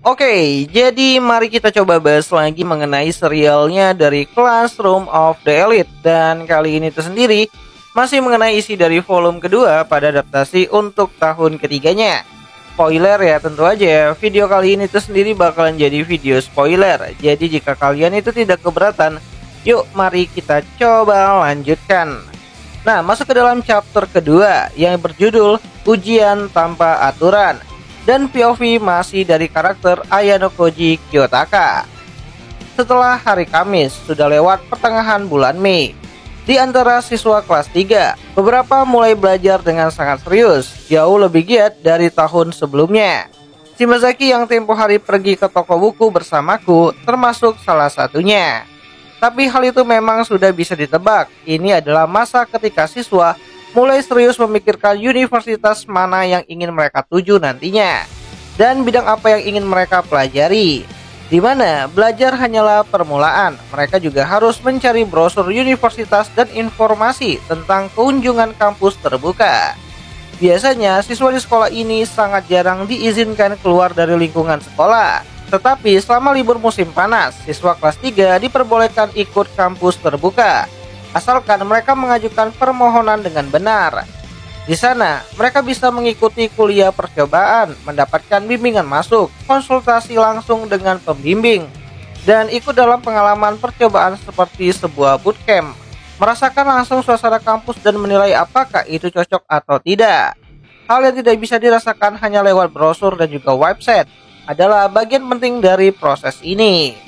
Oke, jadi mari kita coba bahas lagi mengenai serialnya dari Classroom of the Elite. Dan kali ini sendiri masih mengenai isi dari volume kedua pada adaptasi untuk tahun ketiganya. Spoiler ya, tentu aja video kali ini sendiri bakalan jadi video spoiler. Jadi jika kalian itu tidak keberatan, yuk mari kita coba lanjutkan. Nah, masuk ke dalam chapter kedua yang berjudul Ujian Tanpa Aturan. Dan POV masih dari karakter Ayano Koji Kiyotaka. Setelah hari Kamis, sudah lewat pertengahan bulan Mei. Di antara siswa kelas 3, beberapa mulai belajar dengan sangat serius, jauh lebih giat dari tahun sebelumnya. Shimazaki yang tempo hari pergi ke toko buku bersamaku, termasuk salah satunya. Tapi hal itu memang sudah bisa ditebak, ini adalah masa ketika siswa mulai serius memikirkan universitas mana yang ingin mereka tuju nantinya dan bidang apa yang ingin mereka pelajari. Di mana belajar hanyalah permulaan, mereka juga harus mencari brosur universitas dan informasi tentang kunjungan kampus terbuka. Biasanya siswa di sekolah ini sangat jarang diizinkan keluar dari lingkungan sekolah. Tetapi selama libur musim panas, siswa kelas 3 diperbolehkan ikut kampus terbuka asalkan mereka mengajukan permohonan dengan benar. Di sana, mereka bisa mengikuti kuliah percobaan, mendapatkan bimbingan masuk, konsultasi langsung dengan pembimbing, dan ikut dalam pengalaman percobaan seperti sebuah bootcamp, merasakan langsung suasana kampus dan menilai apakah itu cocok atau tidak. Hal yang tidak bisa dirasakan hanya lewat brosur dan juga website adalah bagian penting dari proses ini.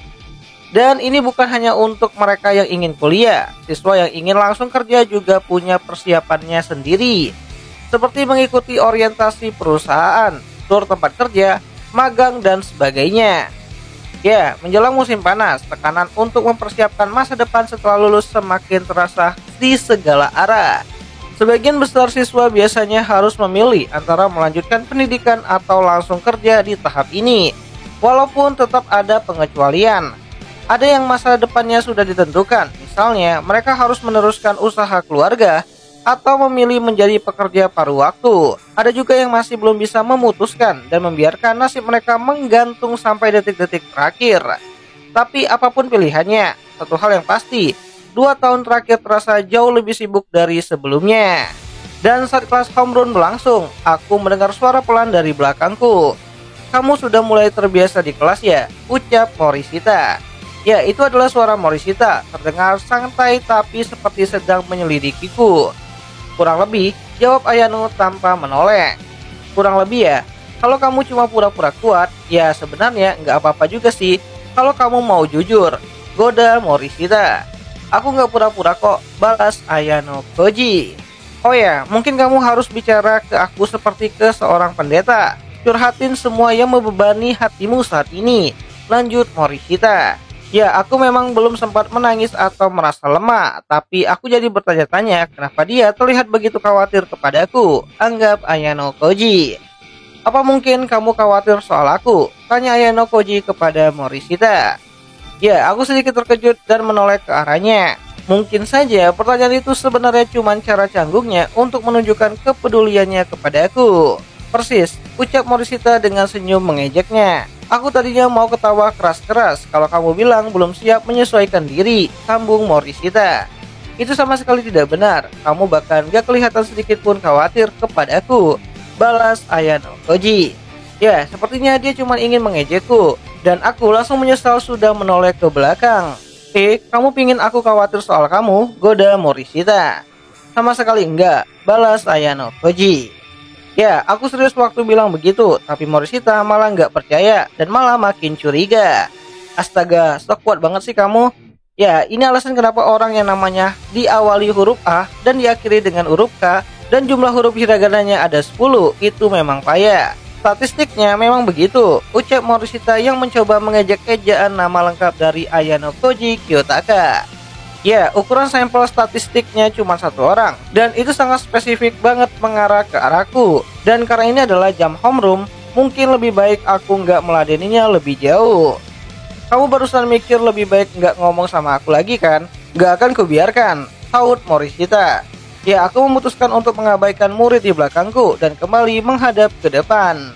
Dan ini bukan hanya untuk mereka yang ingin kuliah, siswa yang ingin langsung kerja juga punya persiapannya sendiri. Seperti mengikuti orientasi perusahaan, tur tempat kerja, magang, dan sebagainya. Ya, menjelang musim panas, tekanan untuk mempersiapkan masa depan setelah lulus semakin terasa di segala arah. Sebagian besar siswa biasanya harus memilih antara melanjutkan pendidikan atau langsung kerja di tahap ini. Walaupun tetap ada pengecualian. Ada yang masa depannya sudah ditentukan, misalnya mereka harus meneruskan usaha keluarga atau memilih menjadi pekerja paruh waktu. Ada juga yang masih belum bisa memutuskan dan membiarkan nasib mereka menggantung sampai detik-detik terakhir. Tapi apapun pilihannya, satu hal yang pasti, 2 tahun terakhir terasa jauh lebih sibuk dari sebelumnya. Dan saat kelas homeroom berlangsung, aku mendengar suara pelan dari belakangku. "Kamu sudah mulai terbiasa di kelas ya?" ucap Morishita. Ya, itu adalah suara Morishita, terdengar santai tapi seperti sedang menyelidikiku. Kurang lebih, jawab Ayano tanpa menoleh. Kurang lebih ya, kalau kamu cuma pura-pura kuat, ya sebenarnya nggak apa-apa juga sih kalau kamu mau jujur, goda Morishita. Aku nggak pura-pura kok, balas Ayano Koji. Oh ya, mungkin kamu harus bicara ke aku seperti ke seorang pendeta. Curhatin semua yang membebani hatimu saat ini, lanjut Morishita. Ya, aku memang belum sempat menangis atau merasa lemah, tapi aku jadi bertanya-tanya kenapa dia terlihat begitu khawatir kepadaku, anggap Ayano Koji. Apa mungkin kamu khawatir soal aku? Tanya Ayano Koji kepada Morishita. Ya, aku sedikit terkejut dan menoleh ke arahnya. Mungkin saja pertanyaan itu sebenarnya cuma cara canggungnya untuk menunjukkan kepeduliannya kepadaku. Persis, ucap Morishita dengan senyum mengejeknya. Aku tadinya mau ketawa keras-keras kalau kamu bilang belum siap menyesuaikan diri, sambung Morishita. Itu sama sekali tidak benar, kamu bahkan gak kelihatan sedikit pun khawatir kepadaku, balas Ayano Koji. Ya, sepertinya dia cuma ingin mengejekku, dan aku langsung menyesal sudah menoleh ke belakang. Kamu pingin aku khawatir soal kamu, goda Morishita. Sama sekali enggak, balas Ayano Koji. Ya, aku serius waktu bilang begitu, tapi Morishita malah nggak percaya dan malah makin curiga. Astaga, sok kuat banget sih kamu. Ya, ini alasan kenapa orang yang namanya diawali huruf A dan diakhiri dengan huruf K dan jumlah huruf hiragananya ada 10, itu memang payah. Statistiknya memang begitu, ucap Morishita yang mencoba mengejek ejaan nama lengkap dari Ayano Koji Kiyotaka. Ya, ukuran sampel statistiknya cuma 1 orang, dan itu sangat spesifik banget mengarah ke arahku. Dan karena ini adalah jam homeroom, mungkin lebih baik aku nggak meladeninya lebih jauh. Kamu barusan mikir lebih baik nggak ngomong sama aku lagi kan? Nggak akan kubiarkan, saut Morishita. Ya, aku memutuskan untuk mengabaikan murid di belakangku dan kembali menghadap ke depan.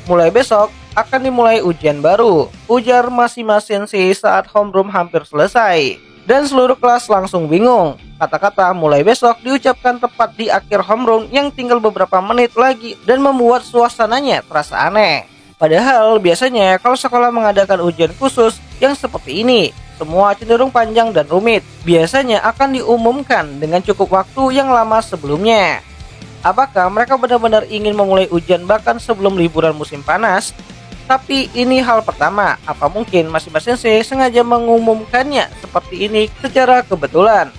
Mulai besok, akan dimulai ujian baru, ujar Mashima Sensei saat homeroom hampir selesai. Dan seluruh kelas langsung bingung. Kata-kata mulai besok diucapkan tepat di akhir homeroom yang tinggal beberapa menit lagi dan membuat suasananya terasa aneh. Padahal biasanya kalau sekolah mengadakan ujian khusus yang seperti ini, semua cenderung panjang dan rumit. Biasanya akan diumumkan dengan cukup waktu yang lama sebelumnya. Apakah mereka benar-benar ingin memulai ujian bahkan sebelum liburan musim panas? Tapi ini hal pertama, apa mungkin Mashima Sensei sengaja mengumumkannya seperti ini secara kebetulan?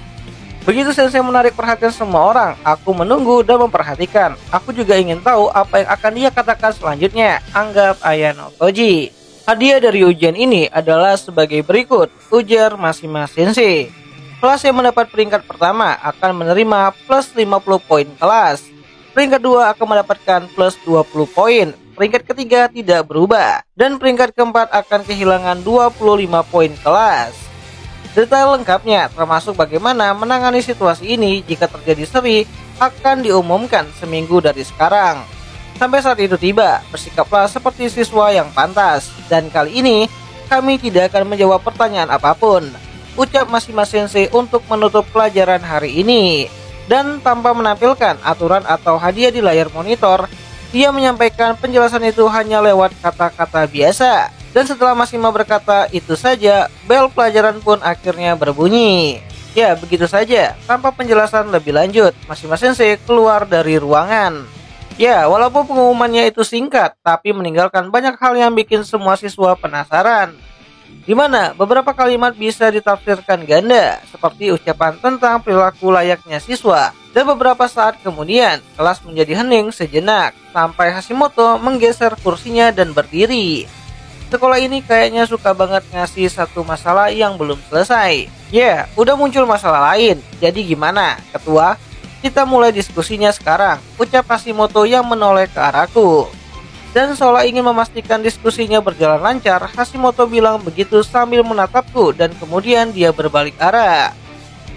Begitu Sensei menarik perhatian semua orang, aku menunggu dan memperhatikan. Aku juga ingin tahu apa yang akan dia katakan selanjutnya, anggap Ayano Koji. Hadiah dari ujian ini adalah sebagai berikut, ujar Mashima Sensei. Kelas yang mendapat peringkat pertama akan menerima plus 50 poin kelas. Peringkat 2 akan mendapatkan plus 20 poin. Peringkat ketiga tidak berubah. Dan peringkat keempat akan kehilangan 25 poin kelas. Detail lengkapnya termasuk bagaimana menangani situasi ini jika terjadi seri akan diumumkan seminggu dari sekarang. Sampai saat itu tiba, bersikaplah seperti siswa yang pantas. Dan kali ini kami tidak akan menjawab pertanyaan apapun, ucap Mashima Sensei untuk menutup pelajaran hari ini. Dan tanpa menampilkan aturan atau hadiah di layar monitor, dia menyampaikan penjelasan itu hanya lewat kata-kata biasa. Dan setelah Mashima berkata itu saja, bel pelajaran pun akhirnya berbunyi. Ya, begitu saja, tanpa penjelasan lebih lanjut, Mashima Sensei keluar dari ruangan. Ya, walaupun pengumumannya itu singkat, tapi meninggalkan banyak hal yang bikin semua siswa penasaran. Di mana beberapa kalimat bisa ditafsirkan ganda, seperti ucapan tentang perilaku layaknya siswa. Dan beberapa saat kemudian, kelas menjadi hening sejenak, sampai Hashimoto menggeser kursinya dan berdiri. Sekolah ini kayaknya suka banget ngasih satu masalah yang belum selesai. Ya, udah muncul masalah lain, jadi gimana, ketua? Kita mulai diskusinya sekarang, ucap Hashimoto yang menoleh ke arahku. Dan seolah ingin memastikan diskusinya berjalan lancar, Hashimoto bilang begitu sambil menatapku dan kemudian dia berbalik arah.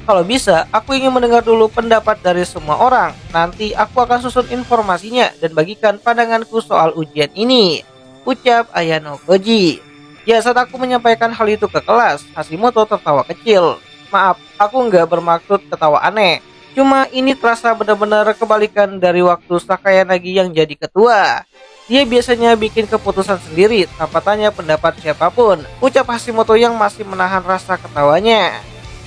Kalau bisa, aku ingin mendengar dulu pendapat dari semua orang. Nanti aku akan susun informasinya dan bagikan pandanganku soal ujian ini, ucap Ayano Koji. Ya, saat aku menyampaikan hal itu ke kelas, Hashimoto tertawa kecil. Maaf, aku nggak bermaksud ketawa aneh. Cuma ini terasa benar-benar kebalikan dari waktu Sakayanagi yang jadi ketua. Dia biasanya bikin keputusan sendiri tanpa tanya pendapat siapapun, ucap Hashimoto yang masih menahan rasa ketawanya.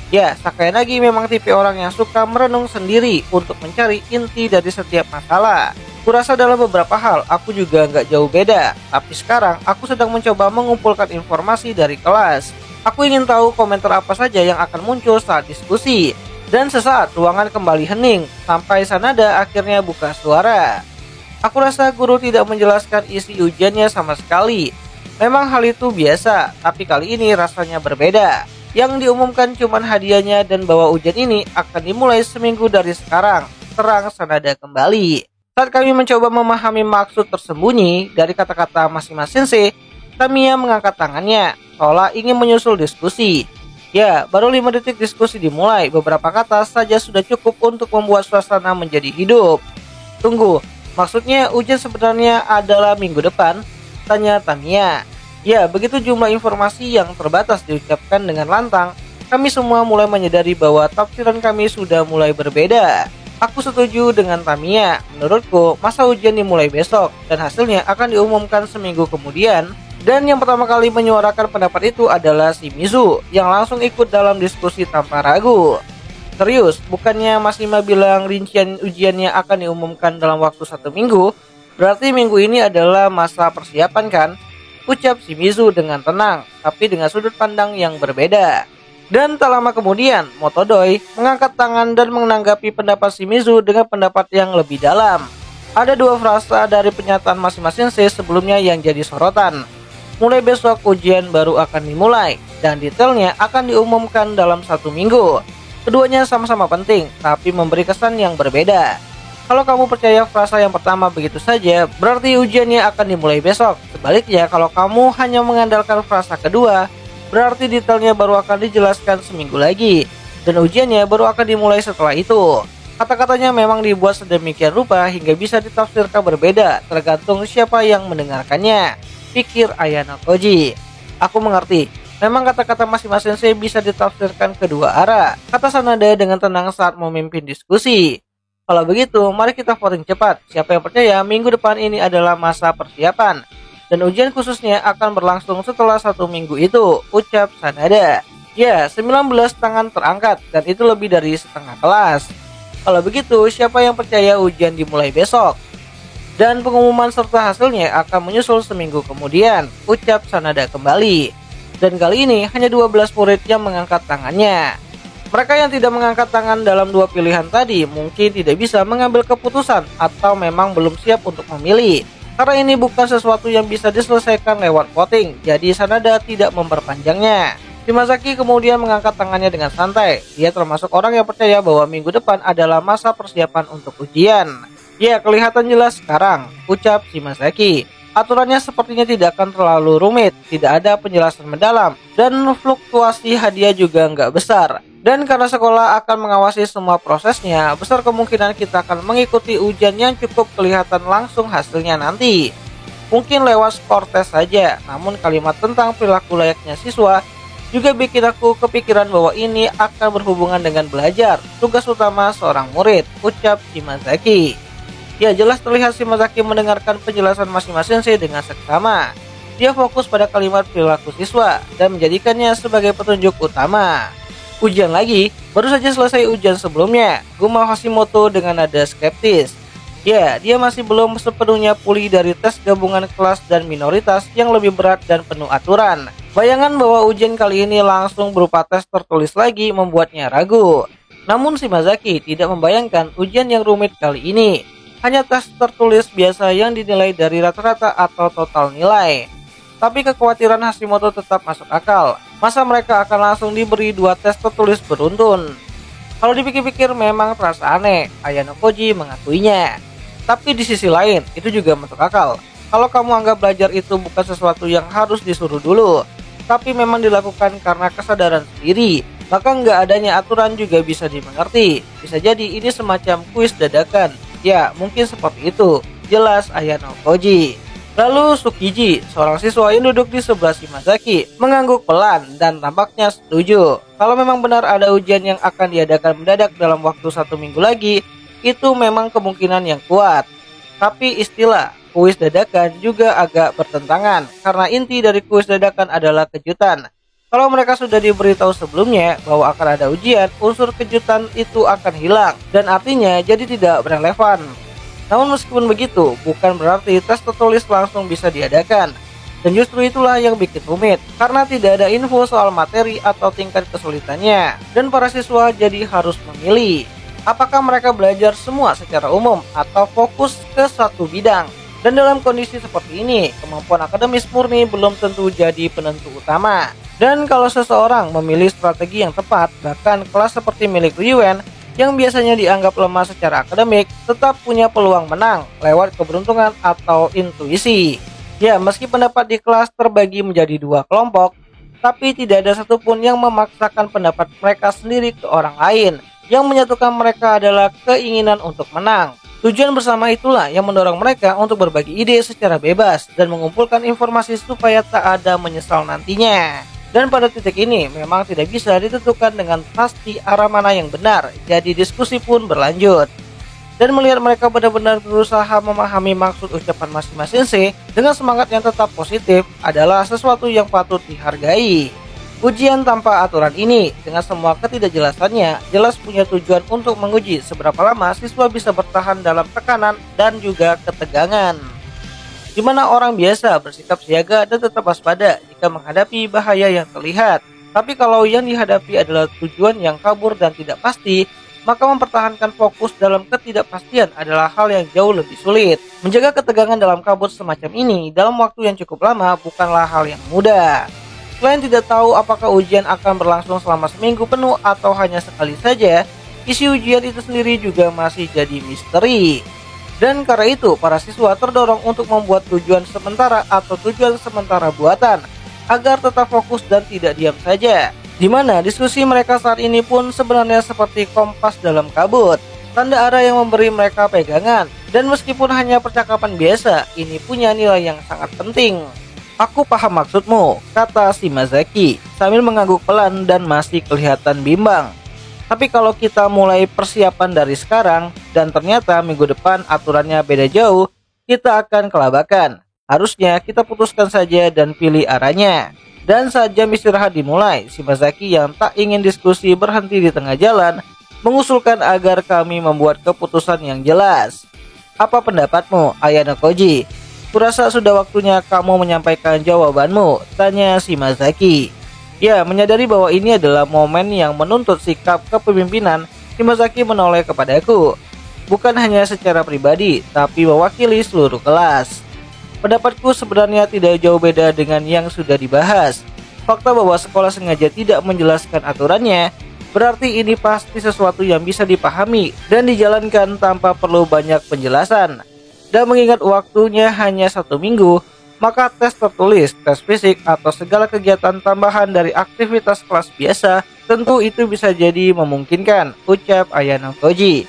Ya, Sakayanagi memang tipe orang yang suka merenung sendiri untuk mencari inti dari setiap masalah. Kurasa dalam beberapa hal aku juga nggak jauh beda, tapi sekarang aku sedang mencoba mengumpulkan informasi dari kelas. Aku ingin tahu komentar apa saja yang akan muncul saat diskusi. Dan sesaat ruangan kembali hening, sampai Sanada akhirnya buka suara. Aku rasa guru tidak menjelaskan isi ujiannya sama sekali. Memang hal itu biasa, tapi kali ini rasanya berbeda. Yang diumumkan cuma hadiahnya dan bahwa ujian ini akan dimulai seminggu dari sekarang, terang Sanada kembali. Saat kami mencoba memahami maksud tersembunyi dari kata-kata Mashima Sensei, Tamiya mengangkat tangannya, seolah ingin menyusul diskusi. Ya, baru 5 detik diskusi dimulai, beberapa kata saja sudah cukup untuk membuat suasana menjadi hidup. Tunggu, maksudnya ujian sebenarnya adalah minggu depan? Tanya Tamiya. Ya, begitu jumlah informasi yang terbatas diucapkan dengan lantang, kami semua mulai menyadari bahwa tafsiran kami sudah mulai berbeda. Aku setuju dengan Tamiya, menurutku masa ujian dimulai besok, dan hasilnya akan diumumkan seminggu kemudian. Dan yang pertama kali menyuarakan pendapat itu adalah Shimizu, yang langsung ikut dalam diskusi tanpa ragu. Serius, bukannya Mashima bilang rincian ujiannya akan diumumkan dalam waktu 1 minggu? Berarti minggu ini adalah masa persiapan kan? Ucap Shimizu dengan tenang, tapi dengan sudut pandang yang berbeda. Dan tak lama kemudian, Motodoi mengangkat tangan dan menanggapi pendapat Shimizu dengan pendapat yang lebih dalam. Ada 2 frasa dari pernyataan Mashima Sensei sebelumnya yang jadi sorotan. Mulai besok ujian baru akan dimulai, dan detailnya akan diumumkan dalam 1 minggu. Keduanya sama-sama penting, tapi memberi kesan yang berbeda. Kalau kamu percaya frasa yang pertama begitu saja, berarti ujiannya akan dimulai besok. Sebaliknya, kalau kamu hanya mengandalkan frasa kedua, berarti detailnya baru akan dijelaskan seminggu lagi, dan ujiannya baru akan dimulai setelah itu. Kata-katanya memang dibuat sedemikian rupa hingga bisa ditafsirkan berbeda, tergantung siapa yang mendengarkannya. pikir Ayano Koji. Aku mengerti. Memang kata-kata Mashima Sensei bisa ditafsirkan kedua arah, kata Sanada dengan tenang saat memimpin diskusi. Kalau begitu, mari kita voting cepat. Siapa yang percaya minggu depan ini adalah masa persiapan dan ujian khususnya akan berlangsung setelah 1 minggu itu, ucap Sanada. Ya, 19 tangan terangkat dan itu lebih dari setengah kelas. Kalau begitu, siapa yang percaya ujian dimulai besok? Dan pengumuman serta hasilnya akan menyusul seminggu kemudian, ucap Sanada kembali. Dan kali ini hanya 12 murid yang mengangkat tangannya. Mereka yang tidak mengangkat tangan dalam 2 pilihan tadi mungkin tidak bisa mengambil keputusan atau memang belum siap untuk memilih. Karena ini bukan sesuatu yang bisa diselesaikan lewat voting, jadi Sanada tidak memperpanjangnya. Shimazaki kemudian mengangkat tangannya dengan santai. Dia termasuk orang yang percaya bahwa minggu depan adalah masa persiapan untuk ujian. Ya, kelihatan jelas sekarang, ucap Shimazaki. Aturannya sepertinya tidak akan terlalu rumit, tidak ada penjelasan mendalam, dan fluktuasi hadiah juga nggak besar. Dan karena sekolah akan mengawasi semua prosesnya, besar kemungkinan kita akan mengikuti ujian yang cukup kelihatan langsung hasilnya nanti. Mungkin lewat skor tes saja, namun kalimat tentang perilaku layaknya siswa juga bikin aku kepikiran bahwa ini akan berhubungan dengan belajar, tugas utama seorang murid, ucap Shimazaki. Ya, jelas terlihat Shimazaki mendengarkan penjelasan Mashima Sensei dengan seksama. Dia fokus pada kalimat perilaku siswa dan menjadikannya sebagai petunjuk utama. Ujian lagi, baru saja selesai ujian sebelumnya, gumam Hashimoto dengan nada skeptis. Ya, dia masih belum sepenuhnya pulih dari tes gabungan kelas dan minoritas yang lebih berat dan penuh aturan. Bayangan bahwa ujian kali ini langsung berupa tes tertulis lagi membuatnya ragu. Namun Shimazaki tidak membayangkan ujian yang rumit kali ini. Hanya tes tertulis biasa yang dinilai dari rata-rata atau total nilai. Tapi kekhawatiran Hashimoto tetap masuk akal. Masa mereka akan langsung diberi 2 tes tertulis beruntun? Kalau dipikir-pikir memang terasa aneh, Ayano Koji mengakuinya. Tapi di sisi lain, itu juga masuk akal. Kalau kamu anggap belajar itu bukan sesuatu yang harus disuruh dulu, tapi memang dilakukan karena kesadaran sendiri, maka nggak adanya aturan juga bisa dimengerti. Bisa jadi ini semacam kuis dadakan. Ya, mungkin seperti itu, jelas Ayano Koji. Lalu Tsukiji, seorang siswa yang duduk di sebelah Shimazaki, mengangguk pelan dan tampaknya setuju. Kalau memang benar ada ujian yang akan diadakan mendadak dalam waktu 1 minggu lagi, itu memang kemungkinan yang kuat. Tapi istilah kuis dadakan juga agak bertentangan, karena inti dari kuis dadakan adalah kejutan. Kalau mereka sudah diberitahu sebelumnya bahwa akan ada ujian, unsur kejutan itu akan hilang dan artinya jadi tidak relevan. Namun meskipun begitu, bukan berarti tes tertulis langsung bisa diadakan. Dan justru itulah yang bikin rumit, karena tidak ada info soal materi atau tingkat kesulitannya, dan para siswa jadi harus memilih. Apakah mereka belajar semua secara umum atau fokus ke satu bidang? Dan dalam kondisi seperti ini, kemampuan akademis murni belum tentu jadi penentu utama. Dan kalau seseorang memilih strategi yang tepat, bahkan kelas seperti milik Ryuen yang biasanya dianggap lemah secara akademik tetap punya peluang menang lewat keberuntungan atau intuisi. Ya, meski pendapat di kelas terbagi menjadi 2 kelompok, tapi tidak ada satupun yang memaksakan pendapat mereka sendiri ke orang lain. Yang menyatukan mereka adalah keinginan untuk menang. Tujuan bersama itulah yang mendorong mereka untuk berbagi ide secara bebas dan mengumpulkan informasi supaya tak ada menyesal nantinya. Dan pada titik ini memang tidak bisa ditentukan dengan pasti arah mana yang benar, jadi diskusi pun berlanjut. Dan melihat mereka benar-benar berusaha memahami maksud ucapan Mashima Sensei dengan semangat yang tetap positif adalah sesuatu yang patut dihargai. Ujian tanpa aturan ini dengan semua ketidakjelasannya jelas punya tujuan untuk menguji seberapa lama siswa bisa bertahan dalam tekanan dan juga ketegangan. Di mana orang biasa bersikap siaga dan tetap waspada jika menghadapi bahaya yang terlihat. Tapi kalau yang dihadapi adalah tujuan yang kabur dan tidak pasti, maka mempertahankan fokus dalam ketidakpastian adalah hal yang jauh lebih sulit. Menjaga ketegangan dalam kabut semacam ini dalam waktu yang cukup lama bukanlah hal yang mudah. Selain tidak tahu apakah ujian akan berlangsung selama seminggu penuh atau hanya sekali saja, isi ujian itu sendiri juga masih jadi misteri. Dan karena itu, para siswa terdorong untuk membuat tujuan sementara atau tujuan sementara buatan agar tetap fokus dan tidak diam saja. Di mana diskusi mereka saat ini pun sebenarnya seperti kompas dalam kabut, tanda arah yang memberi mereka pegangan. Dan meskipun hanya percakapan biasa, ini punya nilai yang sangat penting. Aku paham maksudmu, kata Shimazaki sambil mengangguk pelan dan masih kelihatan bimbang. Tapi kalau kita mulai persiapan dari sekarang dan ternyata minggu depan aturannya beda jauh, kita akan kelabakan. Harusnya kita putuskan saja dan pilih arahnya. Dan saat jam istirahat dimulai, Shimazaki yang tak ingin diskusi berhenti di tengah jalan, mengusulkan agar kami membuat keputusan yang jelas. Apa pendapatmu, Ayano Koji? Kurasa sudah waktunya kamu menyampaikan jawabanmu, tanya Shimazaki. Ya, menyadari bahwa ini adalah momen yang menuntut sikap kepemimpinan, Shimazaki menoleh kepadaku. Bukan hanya secara pribadi, tapi mewakili seluruh kelas. Pendapatku sebenarnya tidak jauh beda dengan yang sudah dibahas. Fakta bahwa sekolah sengaja tidak menjelaskan aturannya, berarti ini pasti sesuatu yang bisa dipahami dan dijalankan tanpa perlu banyak penjelasan. Dan mengingat waktunya hanya 1 minggu, maka tes tertulis, tes fisik, atau segala kegiatan tambahan dari aktivitas kelas biasa, tentu itu bisa jadi memungkinkan, ucap Ayano Koji.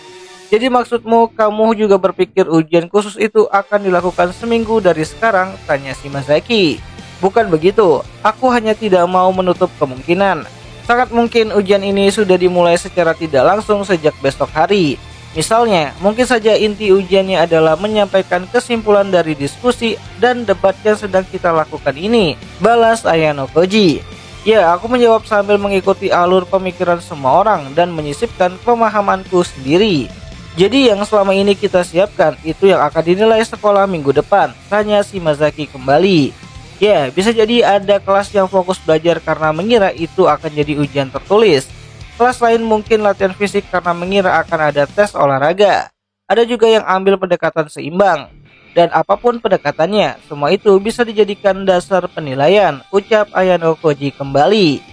Jadi maksudmu kamu juga berpikir ujian khusus itu akan dilakukan seminggu dari sekarang, tanya Shimazaki. Bukan begitu, aku hanya tidak mau menutup kemungkinan. Sangat mungkin ujian ini sudah dimulai secara tidak langsung sejak besok hari. Misalnya, mungkin saja inti ujiannya adalah menyampaikan kesimpulan dari diskusi dan debat yang sedang kita lakukan ini, balas Ayano Koji. Ya, aku menjawab sambil mengikuti alur pemikiran semua orang dan menyisipkan pemahamanku sendiri. Jadi yang selama ini kita siapkan itu yang akan dinilai sekolah minggu depan, tanya Shimazaki kembali. Ya, bisa jadi ada kelas yang fokus belajar karena mengira itu akan jadi ujian tertulis. Kelas lain mungkin latihan fisik karena mengira akan ada tes olahraga. Ada juga yang ambil pendekatan seimbang. Dan apapun pendekatannya, semua itu bisa dijadikan dasar penilaian, ucap Ayano Koji kembali.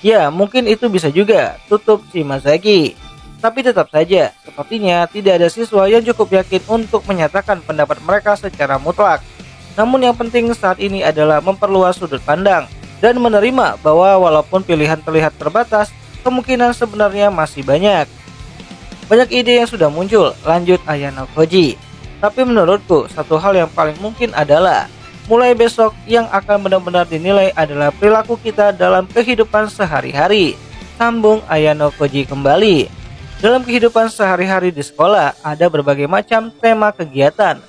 Ya, mungkin itu bisa juga, tutup Shimazaki. Tapi tetap saja, sepertinya tidak ada siswa yang cukup yakin untuk menyatakan pendapat mereka secara mutlak. Namun yang penting saat ini adalah memperluas sudut pandang dan menerima bahwa walaupun pilihan terlihat terbatas, kemungkinan sebenarnya masih banyak. Banyak ide yang sudah muncul, lanjut Ayano Koji. Tapi menurutku, satu hal yang paling mungkin adalah mulai besok yang akan benar-benar dinilai adalah perilaku kita dalam kehidupan sehari-hari, sambung Ayano Koji kembali. Dalam kehidupan sehari-hari di sekolah, ada berbagai macam tema kegiatan,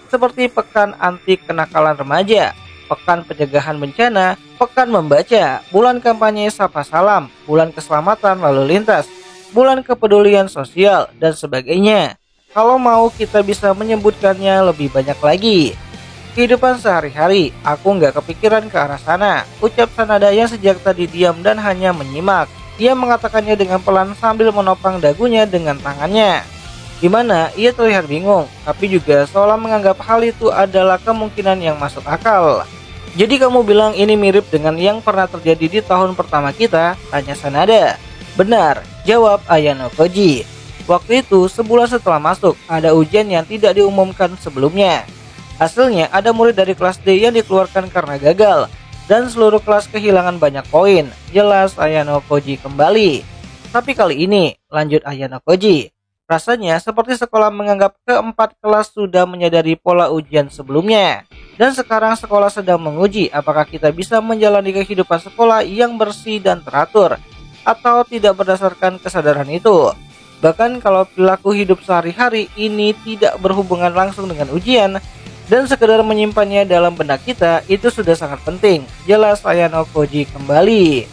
seperti pekan anti kenakalan remaja, pekan pencegahan bencana, pekan membaca, bulan kampanye sapa salam, bulan keselamatan lalu lintas, bulan kepedulian sosial, dan sebagainya. Kalau mau kita bisa menyebutkannya lebih banyak lagi. Kehidupan sehari-hari, aku nggak kepikiran ke arah sana, ucap Sanada yang sejak tadi diam dan hanya menyimak. Ia mengatakannya dengan pelan sambil menopang dagunya dengan tangannya. Di mana ia terlihat bingung, tapi juga seolah menganggap hal itu adalah kemungkinan yang masuk akal. Jadi kamu bilang ini mirip dengan yang pernah terjadi di tahun pertama kita? Tanya Sanada. Benar, jawab Ayano Koji. Waktu itu sebulan setelah masuk, ada ujian yang tidak diumumkan sebelumnya. Hasilnya ada murid dari kelas D yang dikeluarkan karena gagal. Dan seluruh kelas kehilangan banyak poin, jelas Ayano Koji kembali. Tapi kali ini, lanjut Ayano Koji, rasanya seperti sekolah menganggap keempat kelas sudah menyadari pola ujian sebelumnya. Dan sekarang sekolah sedang menguji apakah kita bisa menjalani kehidupan sekolah yang bersih dan teratur, atau tidak berdasarkan kesadaran itu. Bahkan kalau perilaku hidup sehari-hari ini tidak berhubungan langsung dengan ujian, dan sekedar menyimpannya dalam benak kita, itu sudah sangat penting, jelas Ayano Koji kembali.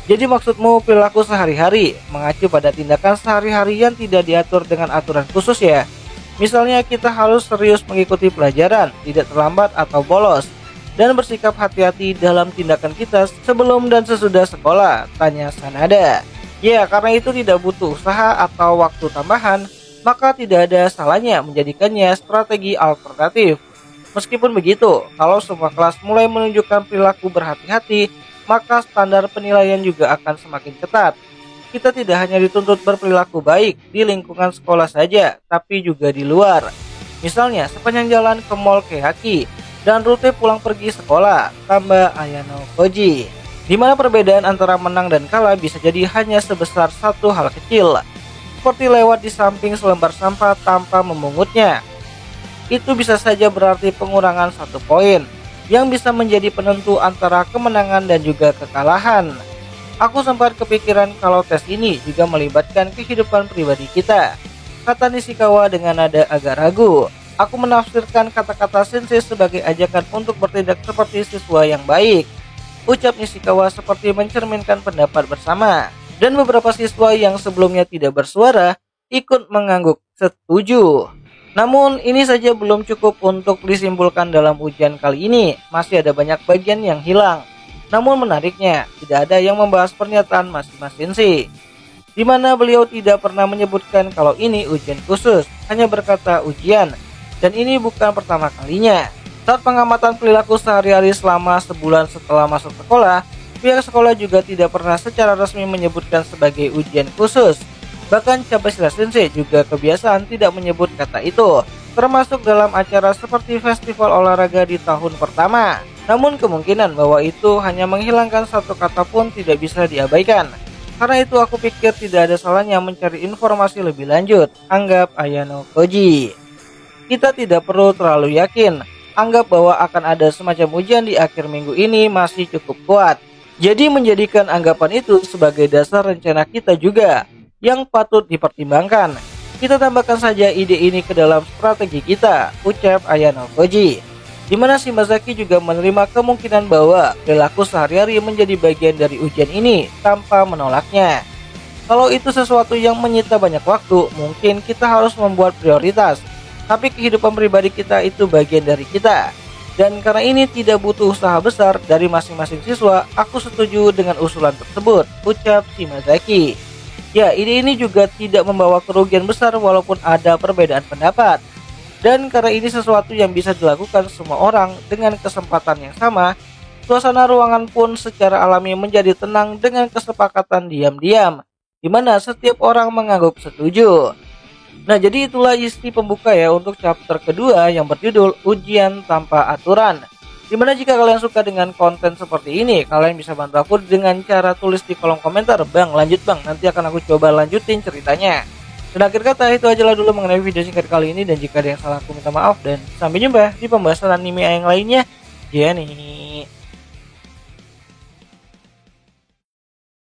Jadi maksudmu perilaku sehari-hari mengacu pada tindakan sehari-hari yang tidak diatur dengan aturan khusus ya? Misalnya kita harus serius mengikuti pelajaran, tidak terlambat atau bolos, dan bersikap hati-hati dalam tindakan kita sebelum dan sesudah sekolah, tanya Sanada. Ya, karena itu tidak butuh usaha atau waktu tambahan, maka tidak ada salahnya menjadikannya strategi alternatif. Meskipun begitu, kalau semua kelas mulai menunjukkan perilaku berhati-hati, maka standar penilaian juga akan semakin ketat. Kita tidak hanya dituntut berperilaku baik di lingkungan sekolah saja, tapi juga di luar. Misalnya sepanjang jalan ke mall Keihaki dan rute pulang pergi sekolah, tambah Ayano Koji. Di mana perbedaan antara menang dan kalah bisa jadi hanya sebesar satu hal kecil, seperti lewat di samping selembar sampah tanpa memungutnya. Itu bisa saja berarti pengurangan 1 poin. yang bisa menjadi penentu antara kemenangan dan juga kekalahan. Aku sempat kepikiran kalau tes ini juga melibatkan kehidupan pribadi kita, kata Nishikawa dengan nada agak ragu. Aku menafsirkan kata-kata sensei sebagai ajakan untuk bertindak seperti siswa yang baik, ucap Nishikawa seperti mencerminkan pendapat bersama. Dan beberapa siswa yang sebelumnya tidak bersuara ikut mengangguk setuju. Namun ini saja belum cukup untuk disimpulkan dalam ujian kali ini, masih ada banyak bagian yang hilang. Namun menariknya, tidak ada yang membahas pernyataan masing-masing sensei, di mana beliau tidak pernah menyebutkan kalau ini ujian khusus, hanya berkata ujian. Dan ini bukan pertama kalinya. Saat pengamatan perilaku sehari-hari selama sebulan setelah masuk sekolah, pihak sekolah juga tidak pernah secara resmi menyebutkan sebagai ujian khusus. Bahkan Cabashira Sensei juga kebiasaan tidak menyebut kata itu, termasuk dalam acara seperti festival olahraga di tahun pertama. Namun kemungkinan bahwa itu hanya menghilangkan satu kata pun tidak bisa diabaikan. Karena itu aku pikir tidak ada salahnya mencari informasi lebih lanjut, anggap Ayano Koji. Kita tidak perlu terlalu yakin, anggap bahwa akan ada semacam ujian di akhir minggu ini masih cukup kuat. Jadi menjadikan anggapan itu sebagai dasar rencana kita juga, yang patut dipertimbangkan. Kita tambahkan saja ide ini ke dalam strategi kita, ucap Ayano Koji. Di mana Shimazaki juga menerima kemungkinan bahwa perilaku sehari-hari menjadi bagian dari ujian ini tanpa menolaknya. Kalau itu sesuatu yang menyita banyak waktu, mungkin kita harus membuat prioritas. Tapi kehidupan pribadi kita itu bagian dari kita. Dan karena ini tidak butuh usaha besar dari masing-masing siswa, aku setuju dengan usulan tersebut, ucap Shimazaki. Ya, ide ini juga tidak membawa kerugian besar walaupun ada perbedaan pendapat. Dan karena ini sesuatu yang bisa dilakukan semua orang dengan kesempatan yang sama, suasana ruangan pun secara alami menjadi tenang dengan kesepakatan diam-diam, di mana setiap orang mengangguk setuju. Nah, jadi itulah isi pembuka ya untuk chapter kedua yang berjudul Ujian Tanpa Aturan. Dimana jika kalian suka dengan konten seperti ini, kalian bisa bantu aku dengan cara tulis di kolom komentar, "Bang, lanjut bang, nanti akan aku coba lanjutin ceritanya." Dan akhir kata itu ajalah dulu mengenai video singkat kali ini, dan jika ada yang salah aku minta maaf, dan sampai jumpa di pembahasan anime yang lainnya. Jenny.